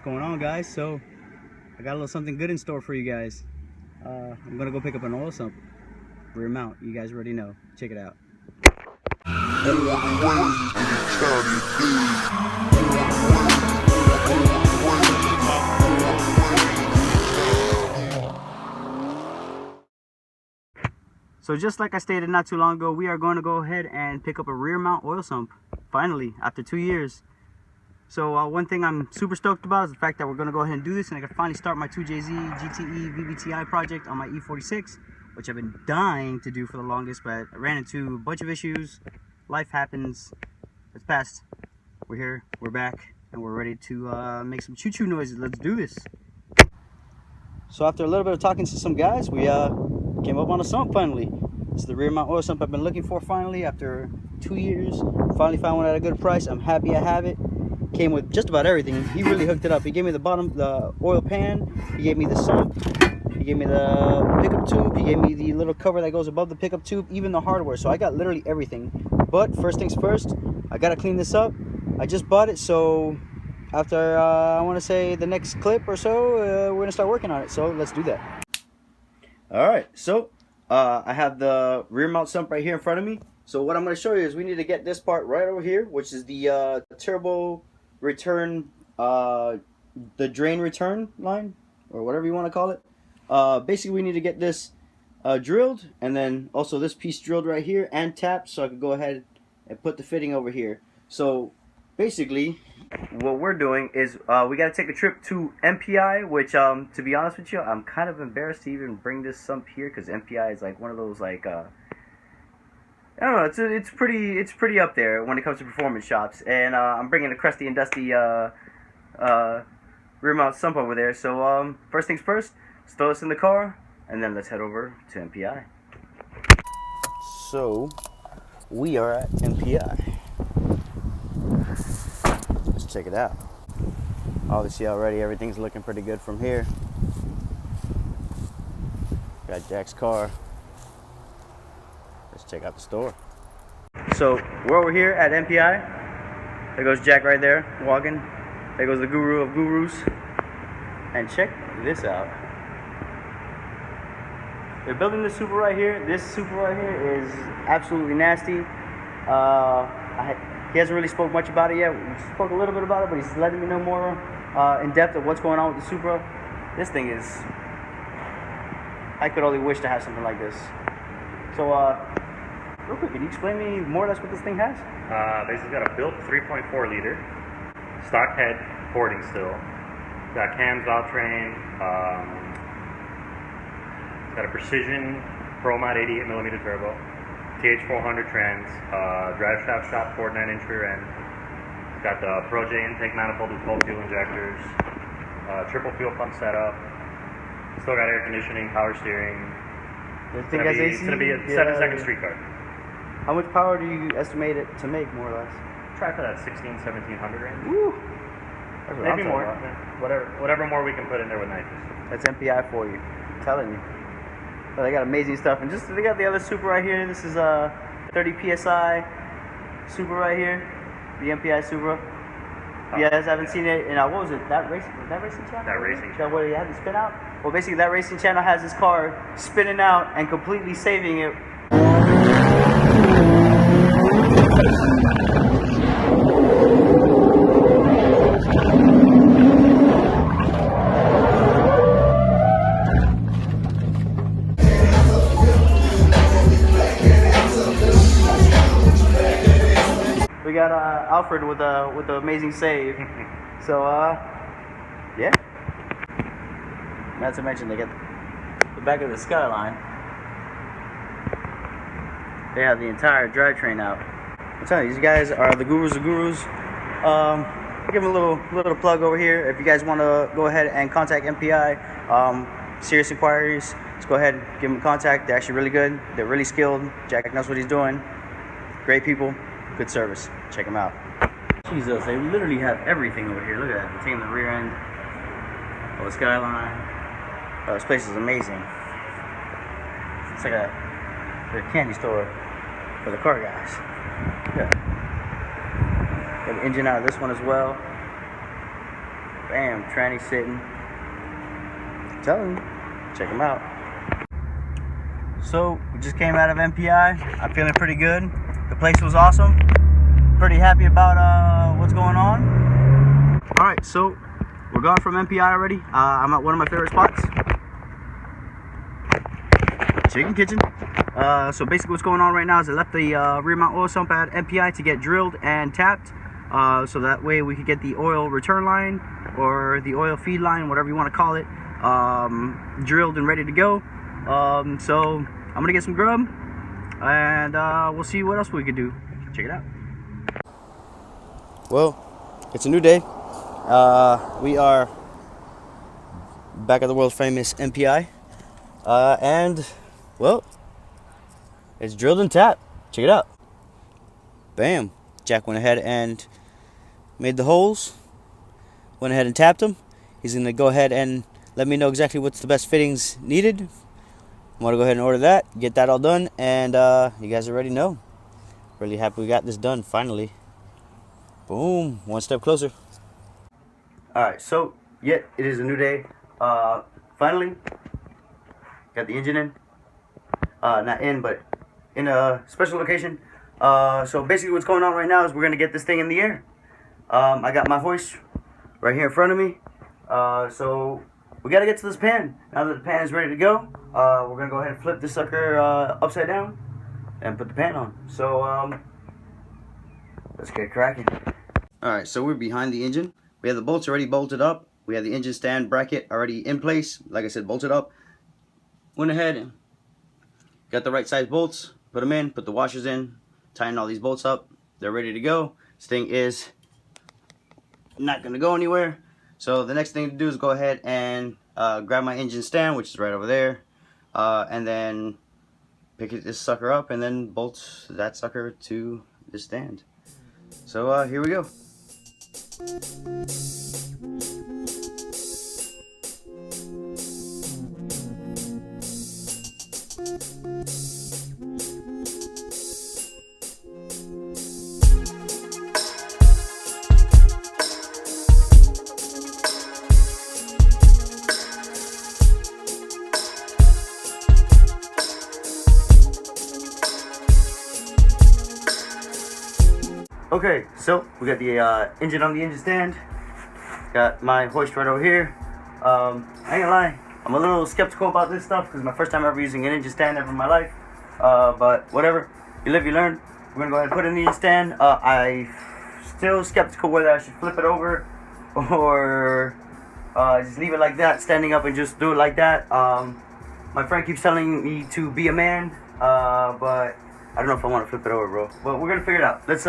what's going on, guys? So I got a little something good in store for you guys. I'm gonna go pick up an oil sump, rear mount. You guys already know. Check it out. So just like I stated not too long ago, we are going to go ahead and pick up a rear mount oil sump, finally, after 2 years. So one thing I'm super stoked about is the fact that we're going to go ahead and do this, and I can finally start my 2jzgte VVTi project on my E46, which I've been dying to do for the longest, but I ran into a bunch of issues. Life happens. It's past. We're here, we're back, and we're ready to make some choo-choo noises. Let's do this. So after a little bit of talking to some guys, we came up on a sump finally. This is the rear mount oil sump I've been looking for finally after 2 years. Finally found one at a good price. I'm happy I have it. Came with just about everything. He really hooked it up. He gave me the oil pan, he gave me the sump, he gave me the pickup tube, he gave me the little cover that goes above the pickup tube, even the hardware. So I got literally everything. But first things first, I gotta clean this up. I just bought it, so after I want to say the next clip or so, we're gonna start working on it. So let's do that. All right, so I have the rear mount sump right here in front of me. So what I'm going to show you is we need to get this part right over here, which is the turbo return, the drain return line, or whatever you want to call it. Basically, we need to get this drilled, and then also this piece drilled right here and tapped, so I could go ahead and put the fitting over here. So basically, what we're doing is we got to take a trip to MPI, which to be honest with you, I'm kind of embarrassed to even bring this sump here, because MPI is like one of those like I don't know, it's pretty up there when it comes to performance shops, and I'm bringing a crusty and dusty rear mount sump over there. So first things first, let's throw this in the car, and then let's head over to MPI. So we are at MPI. Let's check it out. Obviously already everything's looking pretty good from here. Got Jack's car. Let's check out the store. So we're over here at MPI. There goes Jack right there, walking. There goes the guru of gurus. And check this out. They're building this Supra right here. This Supra right here is absolutely nasty. He hasn't really spoke much about it yet. We spoke a little bit about it, but he's letting me know more in depth of what's going on with the Supra. This thing is, I could only wish to have something like this. So real quick, can you explain me more or less what this thing has? Basically got a built 3.4 liter, stock head, porting still. Got cams, valve train, it's got a precision ProMod 88mm turbo, TH400 trans, drive shaft shop, 49-inch rear end. It's got the Pro J intake manifold with 12 fuel injectors, triple fuel pump setup. Still got air conditioning, power steering. This thing has AC? It's gonna be a 7-second street car. How much power do you estimate it to make, more or less? Try for that 1700 range. Woo! Maybe more. Whatever more we can put in there with nitrous. That's MPI for you. I'm telling you. So they got amazing stuff, and just they got the other Supra right here. This is a 30 psi Supra right here, the MPI Supra. If you guys haven't seen it, and what was it? That racing channel? That racing channel. What, you had to spin out? Well, basically, that racing channel has this car spinning out and completely saving it. We got Alfred with the amazing save. So yeah. Not to mention they got the back of the Skyline. They have the entire drivetrain out. I'm telling you, these guys are the gurus of gurus. Give them a little plug over here. If you guys want to go ahead and contact MPI, serious inquiries, just go ahead and give them a contact. They're actually really good. They're really skilled. Jack knows what he's doing. Great people, good service. Check them out. Jesus, they literally have everything over here. Look at that. They're taking the rear end of the Skyline. Oh, this place is amazing. It's like a candy store for the car guys. Yeah. Got the engine out of this one as well. Bam, tranny sitting. Tell him, check him out. So we just came out of MPI. I'm feeling pretty good. The place was awesome. Pretty happy about what's going on. All right, so we're gone from MPI already. I'm at one of my favorite spots, Chicken Kitchen. So basically what's going on right now is I left the rear mount oil sump at MPI to get drilled and tapped, so that way we could get the oil return line or the oil feed line, whatever you want to call it, drilled and ready to go. So I'm gonna get some grub and we'll see what else we could do. Check it out. Well, it's a new day. We are back at the world famous MPI, and well, it's drilled and tapped. Check it out. Bam. Jack went ahead and made the holes. Went ahead and tapped them. He's going to go ahead and let me know exactly what's the best fittings needed. I'm going to go ahead and order that, get that all done, and you guys already know. Really happy we got this done finally. Boom. One step closer. Alright, so, it is a new day. Finally, got the engine in. Not in, but in a special location. So basically what's going on right now is we're going to get this thing in the air. I got my hoist right here in front of me. So we got to get to this pan. Now that the pan is ready to go, we're going to go ahead and flip this sucker upside down and put the pan on. So let's get cracking. Alright, so we're behind the engine. We have the bolts already bolted up. We have the engine stand bracket already in place. Like I said, bolted up. Went ahead and got the right size bolts, put them in, put the washers in, tighten all these bolts up. They're ready to go. This thing is not going to go anywhere. So the next thing to do is go ahead and grab my engine stand, which is right over there, and then pick this sucker up and then bolt that sucker to the stand. So here we go. Okay, so we got the engine on the engine stand. Got my hoist right over here. I ain't gonna lie, I'm a little skeptical about this stuff because it's my first time ever using an engine stand ever in my life. But whatever, you live, you learn. We're gonna go ahead and put it in the engine stand. I'm still skeptical whether I should flip it over or just leave it like that, standing up and just do it like that. My friend keeps telling me to be a man, but I don't know if I want to flip it over, bro. But we're gonna figure it out. Let's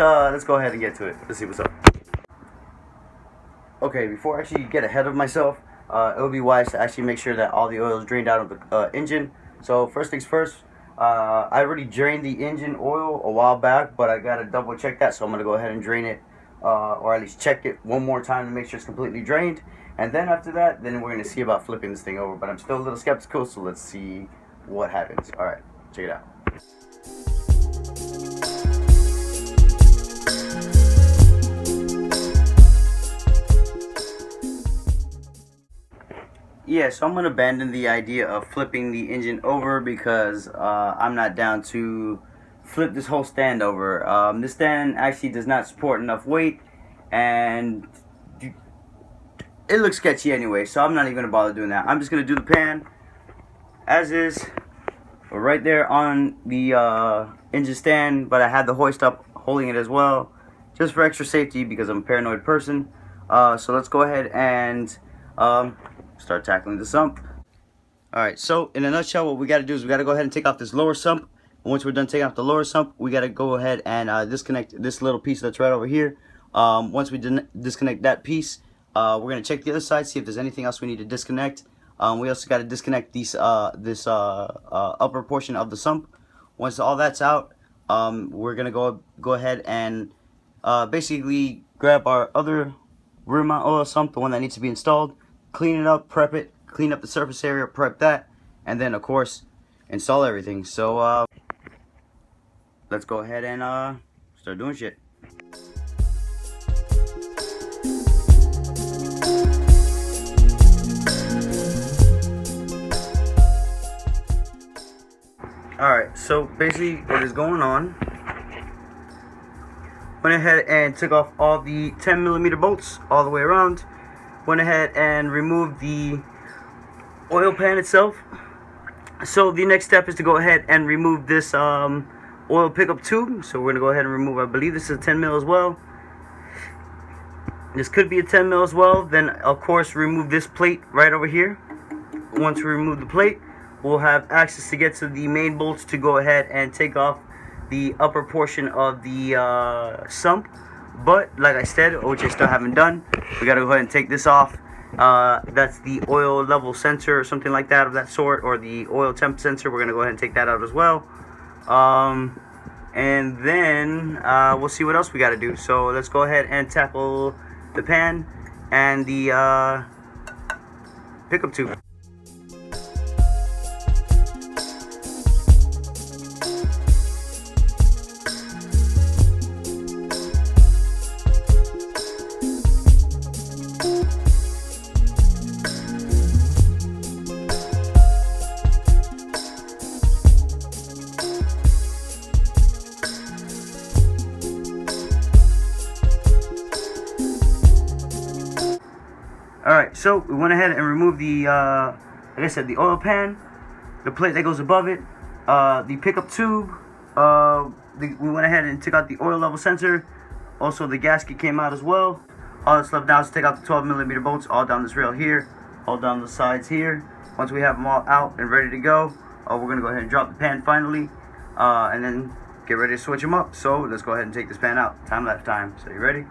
go ahead and get to it. Let's see what's up. Okay, before I actually get ahead of myself, it would be wise to actually make sure that all the oil is drained out of the engine. So first things first, I already drained the engine oil a while back, but I gotta double check that. So I'm gonna go ahead and drain it, or at least check it one more time to make sure it's completely drained. And then after that, then we're gonna see about flipping this thing over. But I'm still a little skeptical, so let's see what happens. All right, check it out. Yeah, so I'm going to abandon the idea of flipping the engine over because I'm not down to flip this whole stand over. This stand actually does not support enough weight, and it looks sketchy anyway, so I'm not even going to bother doing that. I'm just going to do the pan as is, right there on the engine stand, but I had the hoist up holding it as well, just for extra safety because I'm a paranoid person. So let's go ahead and start tackling the sump. Alright, so in a nutshell, what we got to do is we got to go ahead and take off this lower sump. And once we're done taking off the lower sump, we got to go ahead and disconnect this little piece that's right over here. Once we disconnect that piece, we're going to check the other side, see if there's anything else we need to disconnect. We also got to disconnect this upper portion of the sump. Once all that's out, we're going to go ahead and basically grab our other rear mount oil sump, the one that needs to be installed, clean it up, prep it, clean up the surface area, prep that, and then of course install everything. So let's go ahead and start doing shit. so basically what is going on, went ahead and took off all the 10mm bolts all the way around, went ahead and removed the oil pan itself. So the next step is to go ahead and remove this oil pickup tube. So we're going to go ahead and remove, I believe this is a 10mm as well. This could be a 10mm as well. Then of course remove this plate right over here. Once we remove the plate, we'll have access to get to the main bolts to go ahead and take off the upper portion of the sump. But like I said, which I still haven't done, we got to go ahead and take this off. That's the oil level sensor or something like that of that sort, or the oil temp sensor. We're going to go ahead and take that out as well. And then we'll see what else we got to do. So let's go ahead and tackle the pan and the pickup tube. Alright, so we went ahead and removed the, like I said, the oil pan, the plate that goes above it, the pickup tube. We went ahead and took out the oil level sensor. Also, the gasket came out as well. All that's left now is to take out the 12mm bolts all down this rail here, all down the sides here. Once we have them all out and ready to go, we're going to go ahead and drop the pan finally, and then get ready to switch them up. So let's go ahead and take this pan out. Time-lapse time. So you ready?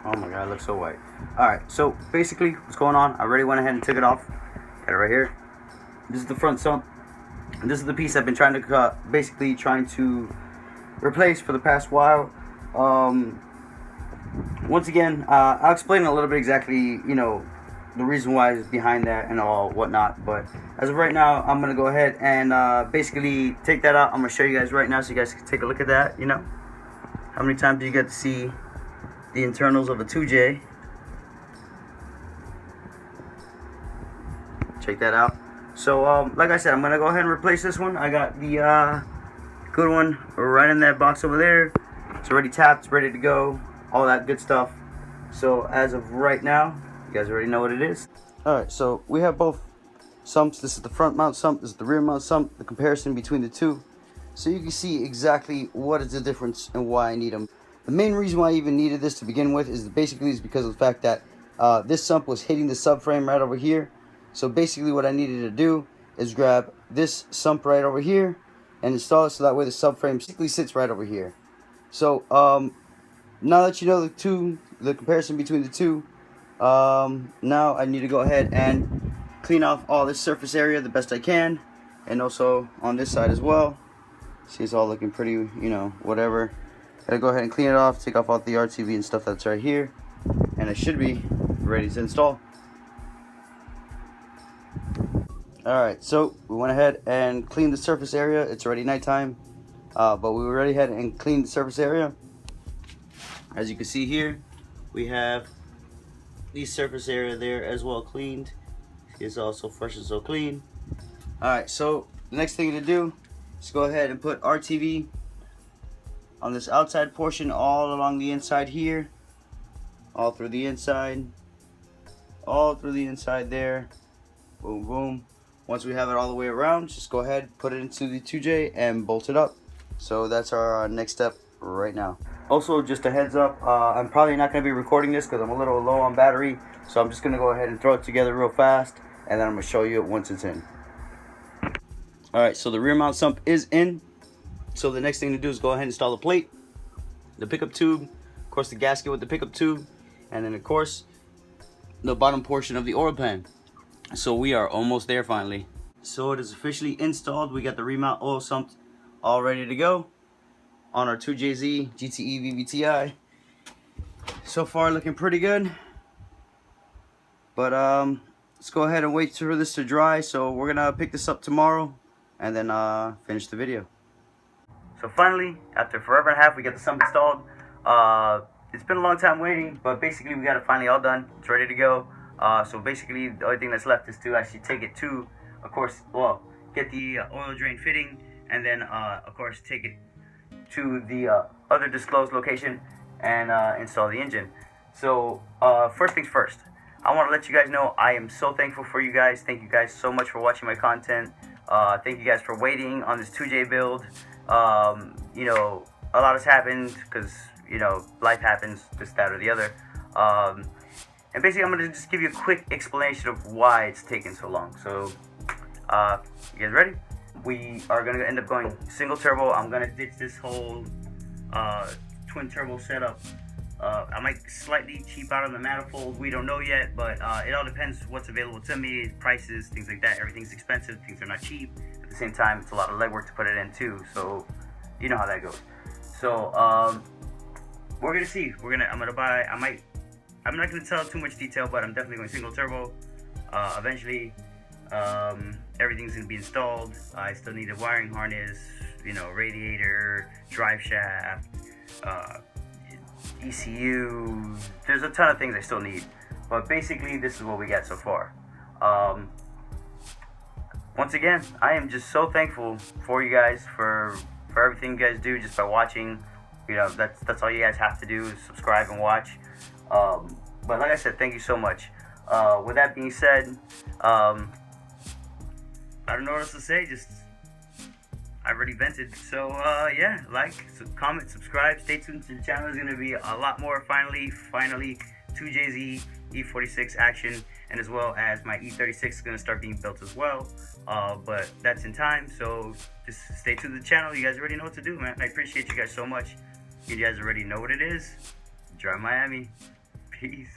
Oh my god, it looks so white. Alright, so basically what's going on, I already went ahead and took it off. Got it right here. This is the front sump. And this is the piece I've been trying to basically trying to replace for the past while. Once again, I'll explain a little bit exactly, you know, the reason why is behind that and all whatnot. But as of right now, I'm gonna go ahead and basically take that out. I'm gonna show you guys right now so you guys can take a look at that. You know, how many times do you get to see the internals of a 2J? Check that out. So like I said, I'm gonna go ahead and replace this one. I got the good one right in that box over there. It's already tapped, ready to go, all that good stuff. So as of right now, you guys already know what it is. Alright, so we have both sumps. This is the front mount sump, this is the rear mount sump, the comparison between the two, so you can see exactly what is the difference and why I need them. The main reason why I even needed this to begin with is because of the fact that this sump was hitting the subframe right over here. So basically what I needed to do is grab this sump right over here and install it so that way the subframe basically sits right over here. So now that you know the comparison between the two, now I need to go ahead and clean off all this surface area the best I can, and also on this side as well. See, it's all looking pretty, you know, whatever. Gotta go ahead and clean it off, take off all the RTV and stuff that's right here, and it should be ready to install. Alright, so we went ahead and cleaned the surface area. It's already nighttime, but we already had and cleaned the surface area. As you can see here, we have the surface area there as well cleaned. It's also fresh and so clean. Alright, so the next thing to do is go ahead and put RTV on this outside portion all along the inside here, all through the inside, all through the inside there. Boom, boom. Once we have it all the way around, just go ahead, put it into the 2J and bolt it up. So that's our next step right now. Also, just a heads up, I'm probably not going to be recording this because I'm a little low on battery. So I'm just going to go ahead and throw it together real fast, and then I'm going to show you it once it's in. Alright, so the rear mount sump is in. So the next thing to do is go ahead and install the plate, the pickup tube, of course the gasket with the pickup tube, and then of course the bottom portion of the oil pan. So we are almost there finally. So it is officially installed. We got the remount oil sump all ready to go on our 2jzgte VVTi. So far looking pretty good. But let's go ahead and wait for this to dry. So we're gonna pick this up tomorrow and then finish the video. So finally, after forever and a half, we get the sump installed. It's been a long time waiting, but basically we got it finally all done. It's ready to go. So basically the only thing that's left is to actually take it to, of course, well, get the oil drain fitting, and then of course take it to the other disclosed location and install the engine. So first things first, I want to let you guys know I am so thankful for you guys. Thank you guys so much for watching my content. Thank you guys for waiting on this 2J build. You know, a lot has happened because, you know, life happens, this, that, or the other. And basically I'm going to just give you a quick explanation of why it's taken so long. So, you guys ready? We are going to end up going single turbo. I'm going to ditch this whole twin turbo setup. I might slightly cheap out on the manifold. We don't know yet, but it all depends what's available to me, prices, things like that. Everything's expensive. Things are not cheap. At the same time, it's a lot of legwork to put it in too. So you know how that goes. So we're gonna see. I'm not gonna tell too much detail, but I'm definitely going single turbo. Eventually, everything's gonna be installed. I still need a wiring harness, you know, radiator, drive shaft, ECU. There's a ton of things I still need, but basically this is what we got so far. Once again, I am just so thankful for you guys, for everything you guys do just by watching. You know, that's all you guys have to do is subscribe and watch. But like I said, thank you so much. With that being said, I don't know what else to say. Just I've already vented. So yeah, like, comment, subscribe, stay tuned to the channel. There's gonna be a lot more finally 2jzgte E46 action, and as well as my E36 is gonna start being built as well. But that's in time, so just stay tuned to the channel. You guys already know what to do, man. I appreciate you guys so much. You guys already know what it is. Drive Miami. Peace.